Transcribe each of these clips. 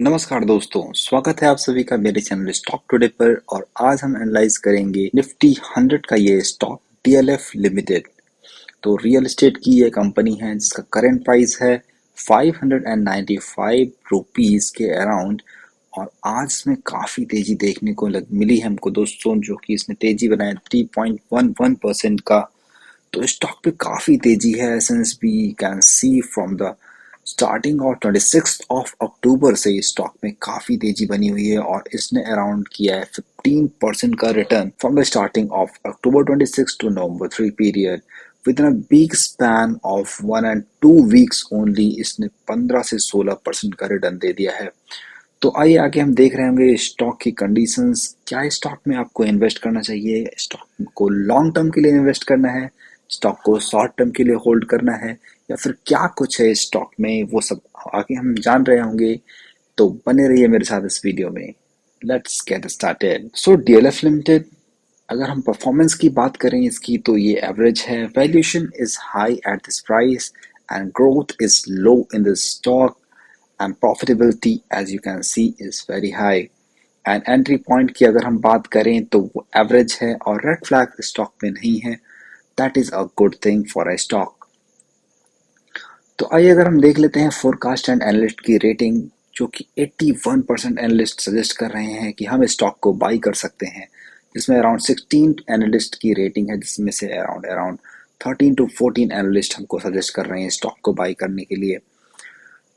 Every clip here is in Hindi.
नमस्कार दोस्तों, स्वागत है आप सभी का मेरे चैनल स्टॉक टुडे पर। और आज हम एनालाइज करेंगे निफ्टी 100 का ये स्टॉक डीएलएफ लिमिटेड। तो रियल एस्टेट की ये कंपनी है जिसका करंट प्राइस है 595 रुपीज के अराउंड। और आज इसमें काफी तेजी देखने को मिली है हमको दोस्तों, जो कि इसने तेजी बनाया 3.11% का। तो स्टॉक पे काफी तेजी है since we can see from the starting of 26 of October से इस स्टॉक में काफी तेजी बनी हुई है और इसने अराउंड किया है 15% का return from the starting of October 26 to November 3 period. Within a big span of 1 and 2 weeks only इसने 15 से 16% का रिटर्न दे दिया है। तो आइए आगे हम देख रहे होंगे स्टॉक की कंडीशंस। क्या इस स्टॉक में आपको इन्वेस्ट करना चाहिए? स्टॉक को लॉन्ग टर्म के लिए इन्वेस्ट करना है, स्टॉक को शॉर्ट टर्म के लिए होल्ड करना है, या फिर क्या कुछ है स्टॉक में, वो सब आगे हम जान रहे होंगे। तो बने रहिए मेरे साथ इस वीडियो में। Let's get started. So DLF limited, अगर हम परफॉर्मेंस की बात करें इसकी, तो ये एवरेज है। Valuation is high at this price and growth is low in this stock and profitability as you can see is very high. And entry point की अगर हम बात करें तो वो एवरेज है और रेड फ्लैग स्टॉक में नहीं है। That is a good thing for a stock. तो आइए अगर हम देख लेते हैं फोरकास्ट एंड एनालिस्ट की रेटिंग, जो कि 81% एनालिस्ट सजेस्ट कर रहे हैं कि हम इस स्टॉक को बाई कर सकते हैं, जिसमें अराउंड 16 एनालिस्ट की रेटिंग है, जिसमें से अराउंड अराउंड 13 to 14 एनालिस्ट हमको सजेस्ट कर रहे हैं स्टॉक को बाई करने के लिए।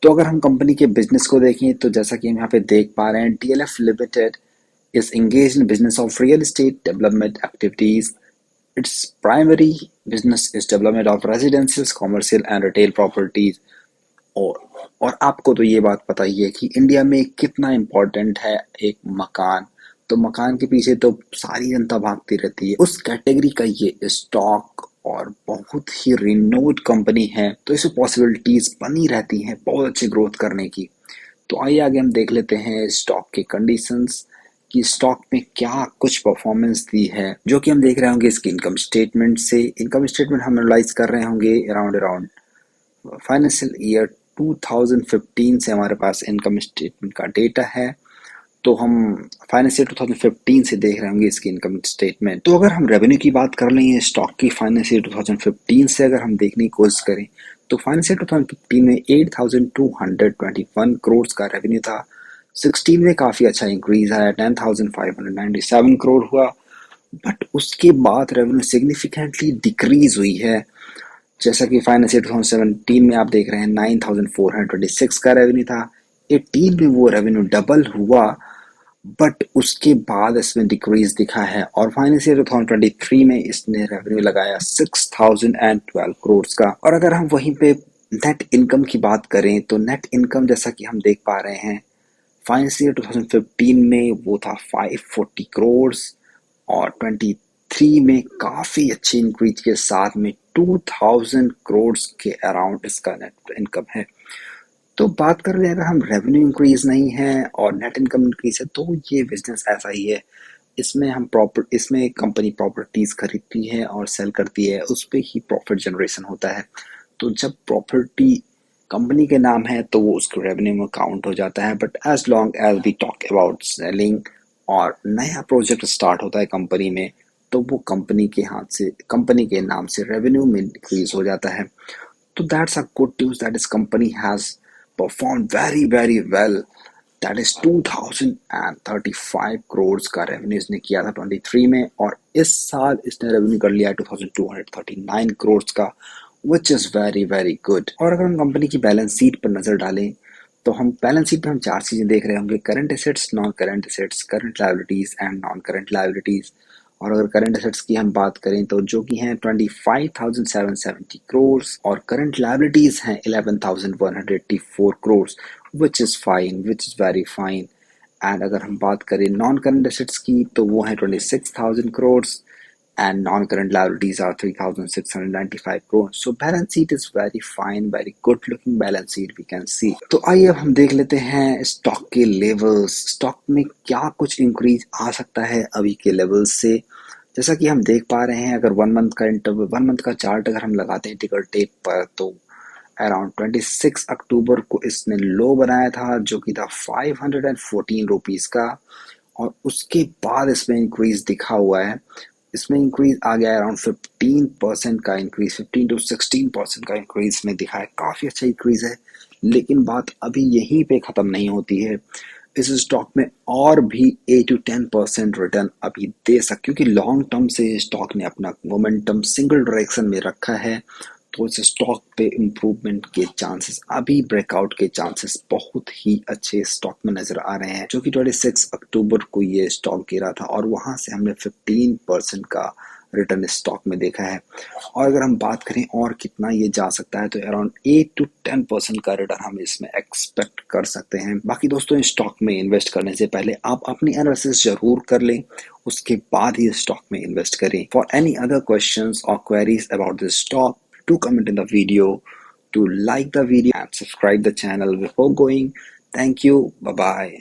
तो अगर हम कंपनी के बिजनेस को देखें तो जैसा कि हम यहाँ पे देख पा रहे हैं, DLF limited is engaged in business of real estate development activities. Its primary business is development of residential, commercial and retail properties. और आपको तो ये बात पता ही है कि इंडिया में कितना इम्पोर्टेंट है एक मकान। तो मकान के पीछे तो सारी जनता भागती रहती है, उस कैटेगरी का ये स्टॉक और बहुत ही रिनोड कंपनी है। तो इसमें पॉसिबिलिटीज बनी रहती हैं बहुत अच्छी ग्रोथ करने की। तो आइए आगे हम देख लेते हैं स्टॉक के कंडीशंस कि स्टॉक में क्या कुछ परफॉर्मेंस दी है, जो कि हम देख रहे होंगे इसकी इनकम स्टेटमेंट से। इनकम स्टेटमेंट हम एनालाइज कर रहे होंगे अराउंड अराउंड फाइनेंशियल ईयर 2015 से हमारे पास इनकम स्टेटमेंट का डेटा है। तो हम फाइनेंशियल 2015 से देख रहे होंगे इसकी इनकम स्टेटमेंट। तो अगर हम रेवेन्यू की बात कर लें स्टॉक की फाइनेंशियल 2015 से अगर हम देखने की कोशिश करें, तो फाइनेंशियल 2015 में 8,221 करोड़ का रेवेन्यू था। 16 में काफी अच्छा इंक्रीज आया, 10,597 करोड़ हुआ। बट उसके बाद रेवेन्यू सिग्निफिकेंटली डिक्रीज हुई है। जैसा कि फाइनेंशियल 2017 में आप देख रहे हैं 9,426 का रेवेन्यू था। 18 में वो रेवेन्यू डबल हुआ, बट उसके बाद इसमें डिक्रीज दिखा है। और फाइनेंशियल 2023 में इसने रेवेन्यू लगाया 6,012 करोड़ का। और अगर हम वहीं पे नेट इनकम की बात करें, तो नेट इनकम जैसा कि हम देख पा रहे हैं फाइनेंशियल 2015 में वो था 540 करोड़, और 23 में काफी अच्छी इंक्रीज के साथ में 2000 करोड़ के अराउंड इसका नेट इनकम है। तो बात कर रहे हैं, अगर हम रेवेन्यू इंक्रीज नहीं है और नेट इनकम इंक्रीज है, तो ये बिजनेस ऐसा ही है। इसमें कंपनी प्रॉपर्टीज खरीदती है और सेल करती है, उस पे ही प्रॉफिट जनरेशन होता है। तो जब प्रॉपर्टी कंपनी के नाम है तो वो उसके रेवेन्यू में काउंट हो जाता है। But as long as we talk about selling और नया प्रोजेक्ट स्टार्ट होता है कंपनी में, तो वो कंपनी के नाम से रेवेन्यू में इंक्रीज हो जाता है। तो that's a good news, that is company has perform very very well. That is 2035 crore का रेवेन्यू इसने किया था 23 में, और इस साल इसने रेवेन्यू कर लिया है 2239 करोड़ का, which is very very good. और अगर हम कंपनी की बैलेंस शीट पर नजर डालें, तो हम बैलेंस शीट में हम चार चीजें देख रहे होंगे: current assets, non current assets, current liabilities and non current liabilities. और अगर करंट एसेट्स की हम बात करें तो जो कि हैं 25,770 करोड़, और करंट लायबिलिटीज हैं 11,184 crore, which is fine, which is very fine. And अगर हम बात करें नॉन करंट एसेट्स की, तो वो है 26,000 crore, and non-current liabilities are 3,695 crores. So balance sheet is very fine, very good looking balance sheet we can see. तो आइए अब हम देख लेते हैं स्टॉक के लेवल्स, स्टॉक में क्या कुछ इंक्रीज आ सकता है अभी के लेवल्स से। जैसा कि हम देख पा रहे हैं, अगर 1 मंथ का चार्ट अगर हम लगाते हैं टिकर टेप पर, तो अराउंड 26 अक्टूबर को इसने लो बनाया था जो कि था 514 रुपीस का, और उसके बाद इसमें इंक्रीज दिखा हुआ है। इसमें इंक्रीज आ गया अराउंड 15% का इंक्रीज, 15 to 16% का इंक्रीज में दिखा है। काफी अच्छा इंक्रीज है, लेकिन बात अभी यहीं पे खत्म नहीं होती है। इस स्टॉक में और भी 8 to 10% रिटर्न अभी दे सकते, क्योंकि लॉन्ग टर्म से स्टॉक ने अपना मोमेंटम सिंगल डायरेक्शन में रखा है। तो इस स्टॉक पे इम्प्रूवमेंट के चांसेस, अभी ब्रेकआउट के चांसेस बहुत ही अच्छे स्टॉक में नजर आ रहे हैं, जो कि 26 अक्टूबर को ये स्टॉक गिरा था और वहां से हमने 15% का रिटर्न स्टॉक में देखा है। और अगर हम बात करें और कितना ये जा सकता है, तो अराउंड 8 to 10% का रिटर्न हम इसमें एक्सपेक्ट कर सकते हैं। बाकी दोस्तों, इस स्टॉक में इन्वेस्ट करने से पहले आप अपनी एनालिसिस जरूर कर लें, उसके बाद ही स्टॉक में इन्वेस्ट करें। फॉर एनी अदर क्वेश्चंस और queries about this stock, do comment in the video, to like the video and subscribe the channel before going. Thank you. Bye bye.